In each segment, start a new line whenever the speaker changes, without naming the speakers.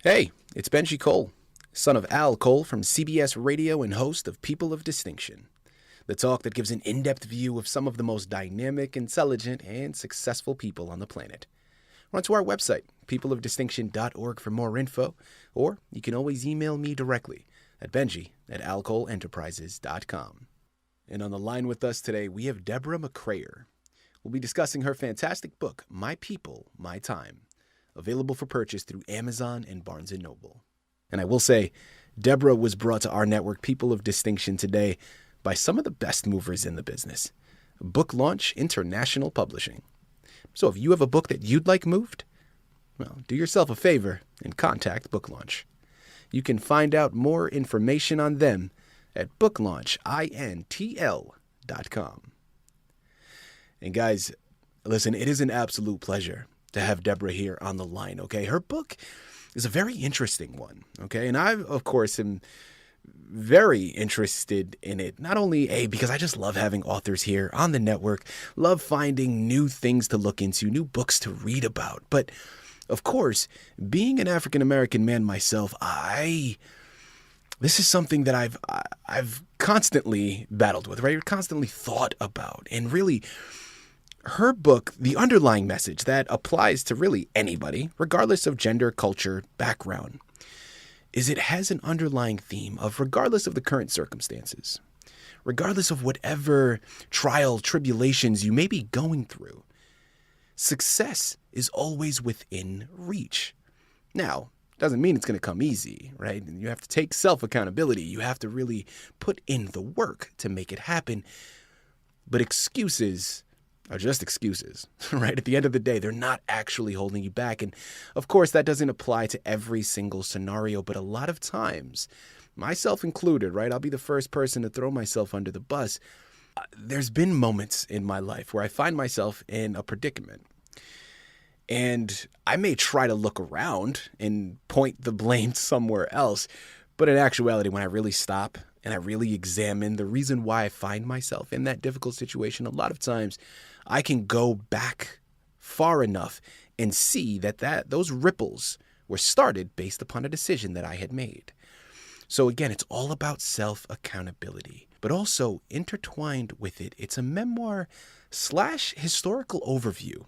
Hey, it's Benji Cole, son of Al Cole from CBS Radio and host of People of Distinction, the talk that gives an in-depth view of some of the most dynamic, intelligent, and successful people on the planet. Run to our website, peopleofdistinction.org for more info, or you can always email me directly at benji@alcoleenterprises.com. And on the line with us today, we have Deborah McCrayer. We'll be discussing her fantastic book, My People, My Time, available for purchase through Amazon and Barnes & Noble. And I will say, Deborah was brought to our network, People of Distinction, today by some of the best movers in the business, Book Launch International Publishing. So if you have a book that you'd like moved, well, do yourself a favor and contact Book Launch. You can find out more information on them at booklaunchintl.com. And guys, listen, it is an absolute pleasure to have Deborah here on the line, okay? Her book is a very interesting one, okay? And I, of course, am very interested in it, not only because I just love having authors here on the network, love finding new things to look into, new books to read about, but of course, being an African-American man myself, this is something that I've constantly battled with, right? Constantly thought about, and really, her book, the underlying message that applies to really anybody, regardless of gender, culture, background, is it has an underlying theme of regardless of the current circumstances, regardless of whatever trial, tribulations you may be going through, success is always within reach. Now, doesn't mean it's going to come easy, right? You have to take self-accountability. You have to really put in the work to make it happen. But excuses are just excuses, right? At the end of the day, they're not actually holding you back. And of course, that doesn't apply to every single scenario, but a lot of times, myself included, right? I'll be the first person to throw myself under the bus. There's been moments in my life where I find myself in a predicament. And I may try to look around and point the blame somewhere else, but in actuality, when I really stop and I really examine the reason why I find myself in that difficult situation, a lot of times I can go back far enough and see that those ripples were started based upon a decision that I had made. So again, it's all about self-accountability, but also intertwined with it, it's a memoir/historical overview.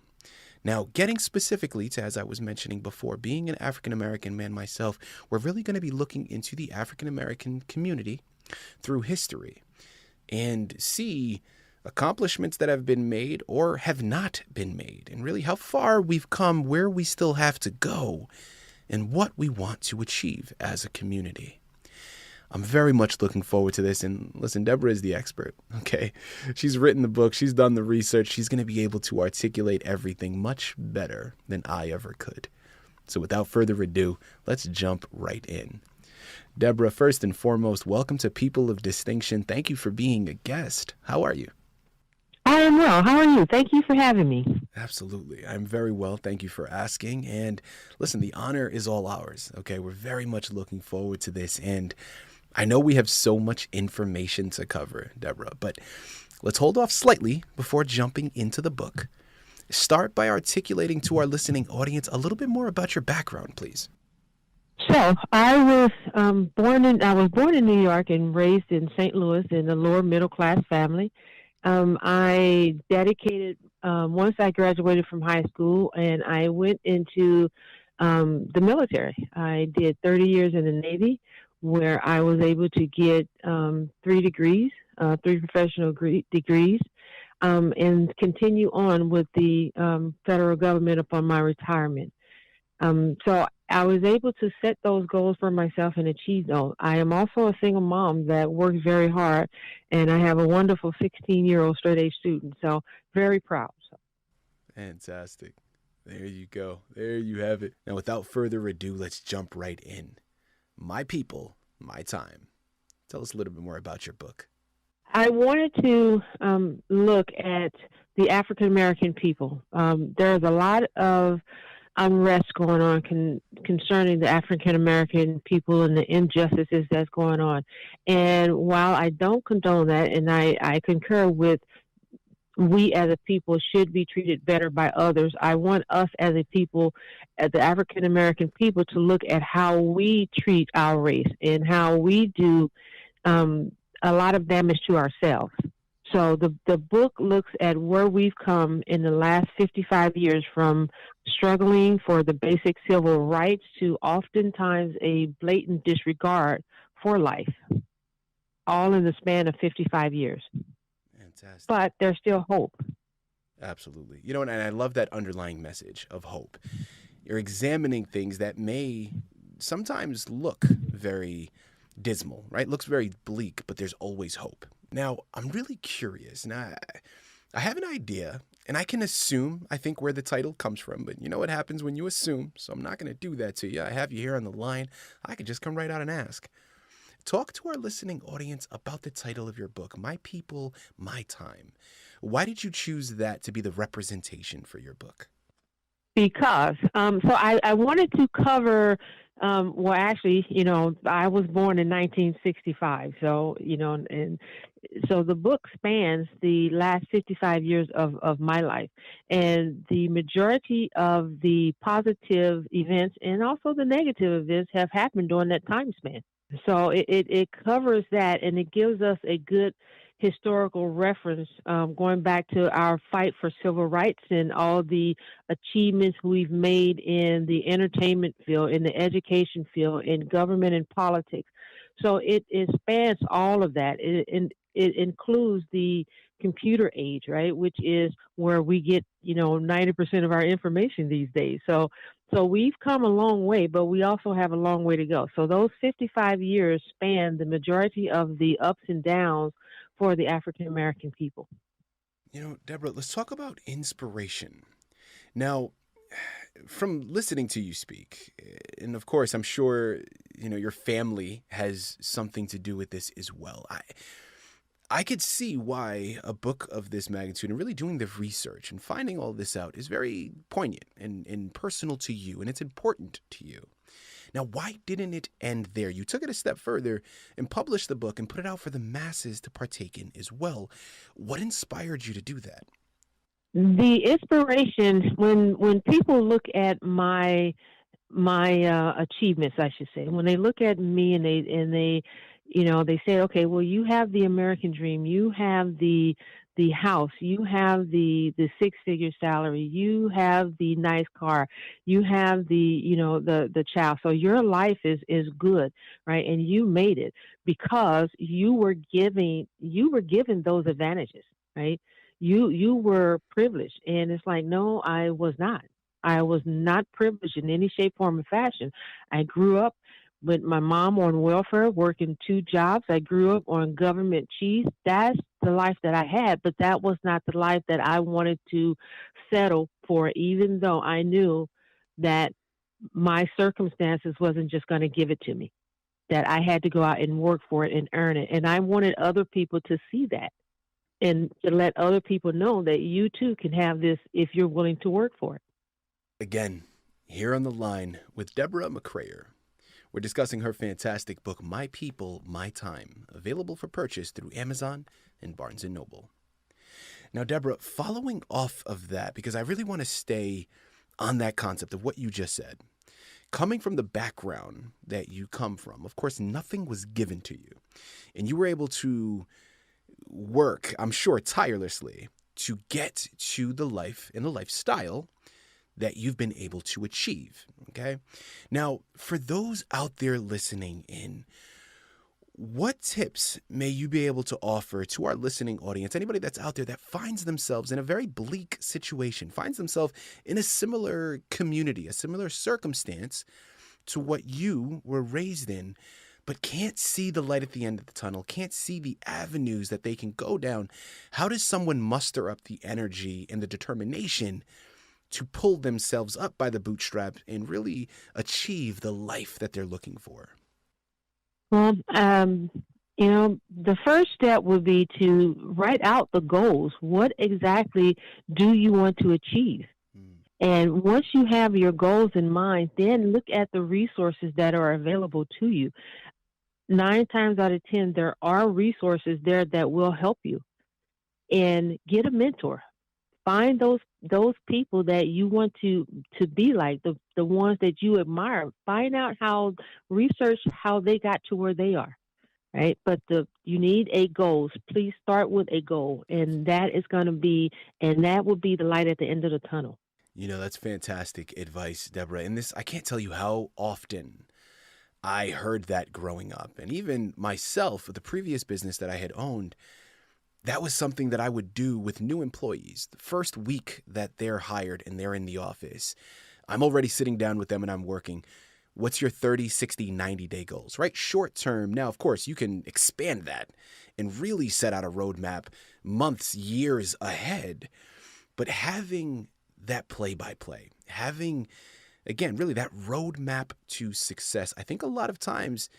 Now, getting specifically to, as I was mentioning before, being an African-American man myself, we're really going to be looking into the African-American community through history and see accomplishments that have been made or have not been made, and really how far we've come, where we still have to go, and what we want to achieve as a community. I'm very much looking forward to this. And listen, Deborah is the expert, okay? She's written the book. She's done the research. She's going to be able to articulate everything much better than I ever could. So without further ado, let's jump right in. Deborah, first and foremost, welcome to People of Distinction. Thank you for being a guest. How are you?
I am well. How are you? Thank you for having me.
Absolutely. I'm very well. Thank you for asking. And listen, the honor is all ours, okay? We're very much looking forward to this. And I know we have so much information to cover, Deborah, but let's hold off slightly before jumping into the book. Start by articulating to our listening audience a little bit more about your background, please.
So I was born in New York and raised in St. Louis in a lower middle class family. I dedicated once I graduated from high school, and I went into the military. I did 30 years in the Navy, where I was able to get 3 degrees, 3 professional degrees, and continue on with the federal government upon my retirement. So I was able to set those goals for myself and achieve those. I am also a single mom that works very hard, and I have a wonderful 16-year-old straight-A student, so very proud.
Fantastic. There you go. There you have it. Now, without further ado, let's jump right in. My People, My Time. Tell us a little bit more about your book.
I wanted to look at the African-American people. There's a lot of unrest going on concerning the African-American people and the injustices that's going on. And while I don't condone that, and I concur with we as a people should be treated better by others. I want us as a people, as the African American people, to look at how we treat our race and how we do um, a lot of damage to ourselves. So the book looks at where we've come in the last 55 years, from struggling for the basic civil rights to oftentimes a blatant disregard for life, all in the span of 55 years.
Fantastic.
But there's still hope.
Absolutely. And I love that underlying message of hope. You're examining things that may sometimes look very dismal, right? Looks very bleak, but there's always hope. Now, I'm really curious. Now, I have an idea, and I can assume, I think, where the title comes from, but you know what happens when you assume, so I'm not going to do that to you. I have you here on the line. I could just come right out and ask. Talk to our listening audience about the title of your book, My People, My Time. Why did you choose that to be the representation for your book?
Because I wanted to cover, well, actually, I was born in 1965. So, and so the book spans the last 55 years of my life. And the majority of the positive events and also the negative events have happened during that time span. So it covers that, and it gives us a good historical reference, going back to our fight for civil rights and all the achievements we've made in the entertainment field, in the education field, in government and politics. So it spans all of that. It includes the computer age, right, which is where we get 90% of our information these days. So we've come a long way, but we also have a long way to go. So those 55 years span the majority of the ups and downs for the African American people.
Deborah, let's talk about inspiration. Now, from listening to you speak, and of course, I'm sure, your family has something to do with this as well. I could see why a book of this magnitude and really doing the research and finding all this out is very poignant and personal to you, and it's important to you. Now, why didn't it end there? You took it a step further and published the book and put it out for the masses to partake in as well. What inspired you to do that?
The inspiration, when people look at my achievements, I should say, when they look at me and they they say, okay, well, you have the American dream, you have the house, you have the six-figure salary, you have the nice car, you have the child, so your life is good, right? And you made it because you were given those advantages, right? You were privileged, and it's like, no, I was not. I was not privileged in any shape, form, or fashion. I grew up with my mom on welfare, working two jobs. I grew up on government cheese. That's the life that I had, but that was not the life that I wanted to settle for, even though I knew that my circumstances wasn't just going to give it to me, that I had to go out and work for it and earn it. And I wanted other people to see that and to let other people know that you too can have this if you're willing to work for it.
Again, here on the line with Deborah McCrayer. We're discussing her fantastic book, My People, My Time, available for purchase through Amazon and Barnes & Noble. Now, Deborah, following off of that, because I really want to stay on that concept of what you just said, coming from the background that you come from, of course, nothing was given to you. And you were able to work, I'm sure, tirelessly to get to the life and the lifestyle that you've been able to achieve, okay? Now, for those out there listening in, what tips may you be able to offer to our listening audience, anybody that's out there that finds themselves in a very bleak situation, finds themselves in a similar community, a similar circumstance to what you were raised in, but can't see the light at the end of the tunnel, can't see the avenues that they can go down? How does someone muster up the energy and the determination to pull themselves up by the bootstraps and really achieve the life that they're looking for?
Well, the first step would be to write out the goals. What exactly do you want to achieve? And once you have your goals in mind, then look at the resources that are available to you. 9 times out of 10, there are resources there that will help you. and get a mentor. Find those people that you want to be like, the ones that you admire. Find out how, research how they got to where they are, right? But you need a goal. Please start with a goal, and that will be the light at the end of the tunnel.
That's fantastic advice, Deborah. And this, I can't tell you how often I heard that growing up. And even myself, with the previous business that I had owned, that was something that I would do with new employees. The first week that they're hired and they're in the office, I'm already sitting down with them and I'm working. What's your 30, 60, 90-day goals, right? Short term. Now, of course, you can expand that and really set out a roadmap months, years ahead. But having that play-by-play, having, again, really that roadmap to success, I think a lot of times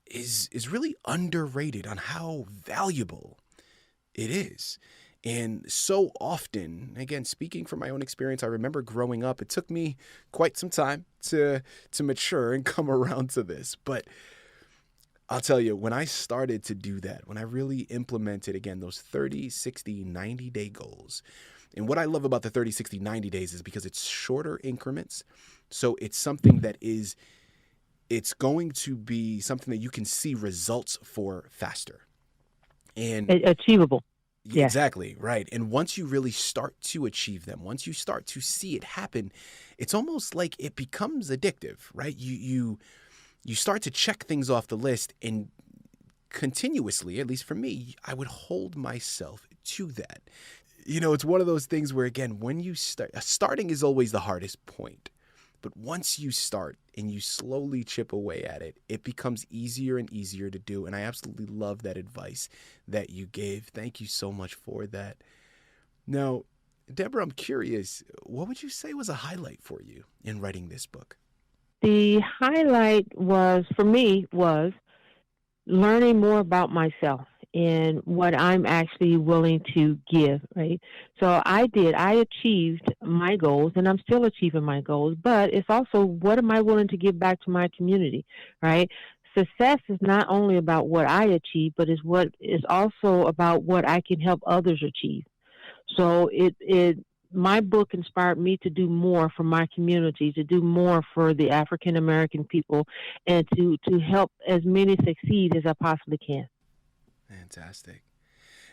is really underrated on how valuable it is. And so often, again, speaking from my own experience, I remember growing up, it took me quite some time to mature and come around to this. But I'll tell you, when I started to do that, when I really implemented, again, those 30, 60, 90-day goals, and what I love about the 30, 60, 90 days is because it's shorter increments. So it's something that it's going to be something that you can see results for faster. And
Achievable. Yes.
exactly, right. And once you really start to achieve them, once you start to see it happen, it's almost like it becomes addictive, right? You start to check things off the list, and continuously, at least for me, I would hold myself to that. It's one of those things where, again, when you starting is always the hardest point. But once you start and you slowly chip away at it, it becomes easier and easier to do. And I absolutely love that advice that you gave. Thank you so much for that. Now, Deborah, I'm curious, what would you say was a highlight for you in writing this book?
The highlight for me was learning more about myself and what I'm actually willing to give, right? So I achieved my goals, and I'm still achieving my goals, but it's also, what am I willing to give back to my community, right? Success is not only about what I achieve, but is also about what I can help others achieve. So my book inspired me to do more for my community, to do more for the African American people, and to help as many succeed as I possibly can.
Fantastic.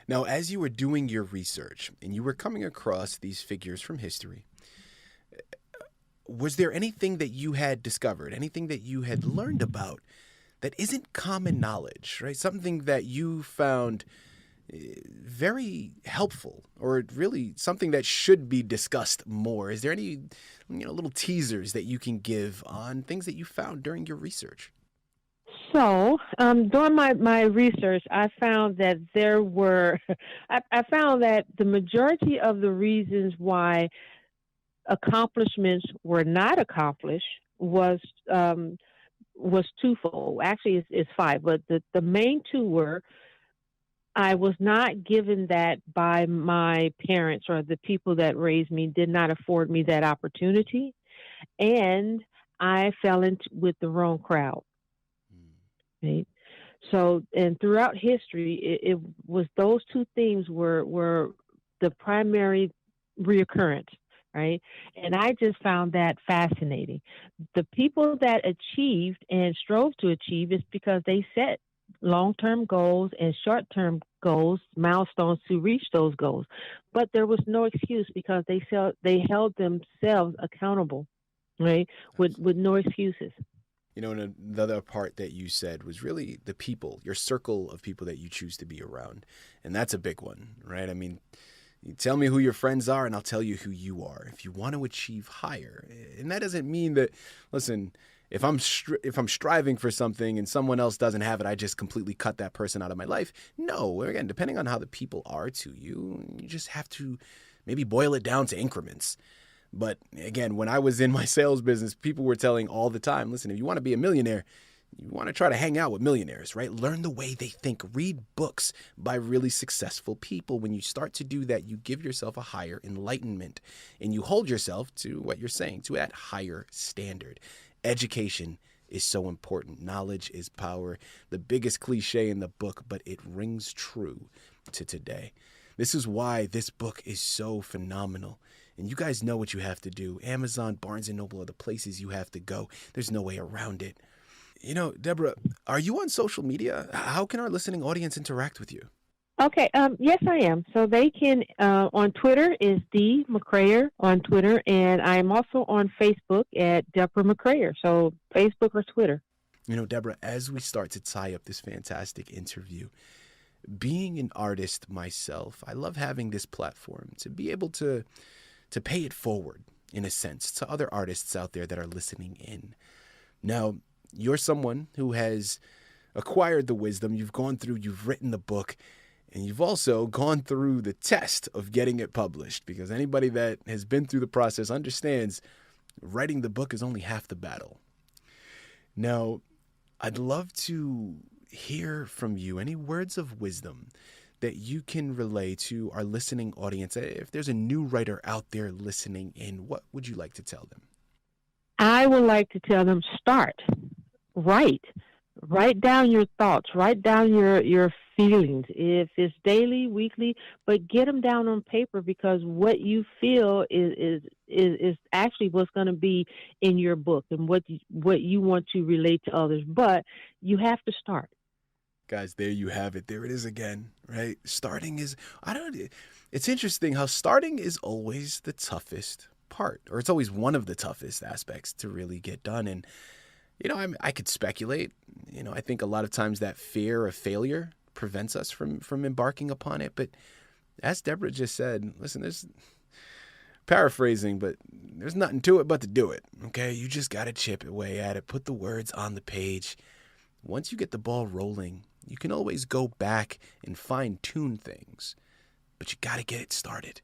Now, as you were doing your research and you were coming across these figures from history, was there anything that you had discovered, anything that you had learned about that isn't common knowledge, right? Something that you found very helpful, or really something that should be discussed more? Is there any little teasers that you can give on things that you found during your research?
So, during my research, I found that I found that the majority of the reasons why accomplishments were not accomplished was twofold. Actually, it's five, but the main two were: I was not given that by my parents, or the people that raised me did not afford me that opportunity, and I fell into with the wrong crowd. Right? So, and throughout history, it was those two things were the primary reoccurrence, right? And I just found that fascinating. The people that achieved and strove to achieve is because they set long-term goals and short-term goals, milestones to reach those goals. But there was no excuse, because they held themselves accountable, right? With no excuses.
And another part that you said was really the people, your circle of people that you choose to be around. And that's a big one, right? I mean, you tell me who your friends are and I'll tell you who you are. If you want to achieve higher. And that doesn't mean that, listen, if I'm striving for something and someone else doesn't have it, I just completely cut that person out of my life. No, again, depending on how the people are to you, you just have to maybe boil it down to increments. But again, when I was in my sales business, people were telling all the time, listen, if you want to be a millionaire, you want to try to hang out with millionaires, right? Learn the way they think. Read books by really successful people. When you start to do that, you give yourself a higher enlightenment, and you hold yourself to what you're saying, to that higher standard. Education is so important. Knowledge is power. The biggest cliche in the book, but it rings true to today. This is why this book is so phenomenal. And you guys know what you have to do. Amazon, Barnes & Noble are the places you have to go. There's no way around it. Deborah, are you on social media? How can our listening audience interact with you?
Okay, yes, I am. So they can, on Twitter is D McCrayer on Twitter, and I'm also on Facebook at Deborah McCrayer. So Facebook or Twitter.
Deborah, as we start to tie up this fantastic interview, being an artist myself, I love having this platform to be able to pay it forward, in a sense, to other artists out there that are listening in. Now, you're someone who has acquired the wisdom. You've written the book, and you've also gone through the test of getting it published, because anybody that has been through the process understands writing the book is only half the battle. Now, I'd love to hear from you any words of wisdom that you can relay to our listening audience. If there's a new writer out there listening in, what would you like to tell them?
I would like to tell them start, write. Write down your thoughts. Write down your feelings. If it's daily, weekly, but get them down on paper, because what you feel is actually what's going to be in your book and what you want to relate to others. But you have to start.
Guys, there you have it. There it is again, right? It's interesting how starting is always the toughest part, or it's always one of the toughest aspects to really get done. And I could speculate. I think a lot of times that fear of failure prevents us from embarking upon it. But as Deborah just said, listen, there's paraphrasing, but there's nothing to it but to do it. Okay, you just got to chip away at it. Put the words on the page. Once you get the ball rolling, you can always go back and fine-tune things, but you got to get it started.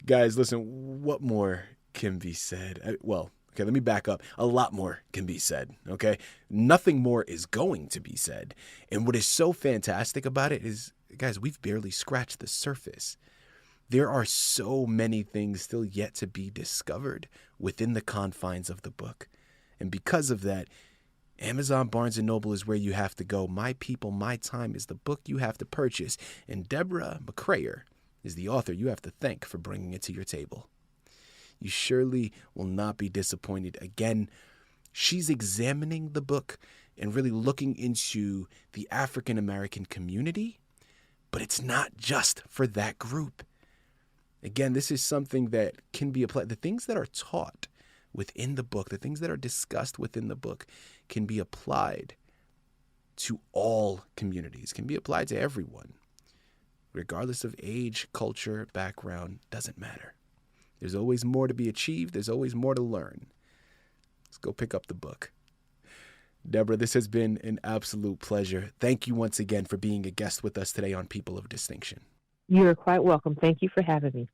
Guys, listen, what more can be said? Okay, let me back up. A lot more can be said, okay? Nothing more is going to be said. And what is so fantastic about it is, guys, we've barely scratched the surface. There are so many things still yet to be discovered within the confines of the book. And because of that, Amazon, Barnes & Noble is where you have to go. My People, My Time is the book you have to purchase. And Deborah McCrayer is the author you have to thank for bringing it to your table. You surely will not be disappointed. Again, she's examining the book and really looking into the African American community, but it's not just for that group. Again, this is something that can be applied. The things that are taught within the book, the things that are discussed within the book, can be applied to all communities, can be applied to everyone, regardless of age, culture, background, doesn't matter. There's always more to be achieved. There's always more to learn. Let's go pick up the book. Deborah, this has been an absolute pleasure. Thank you once again for being a guest with us today on People of Distinction.
You're quite welcome. Thank you for having me.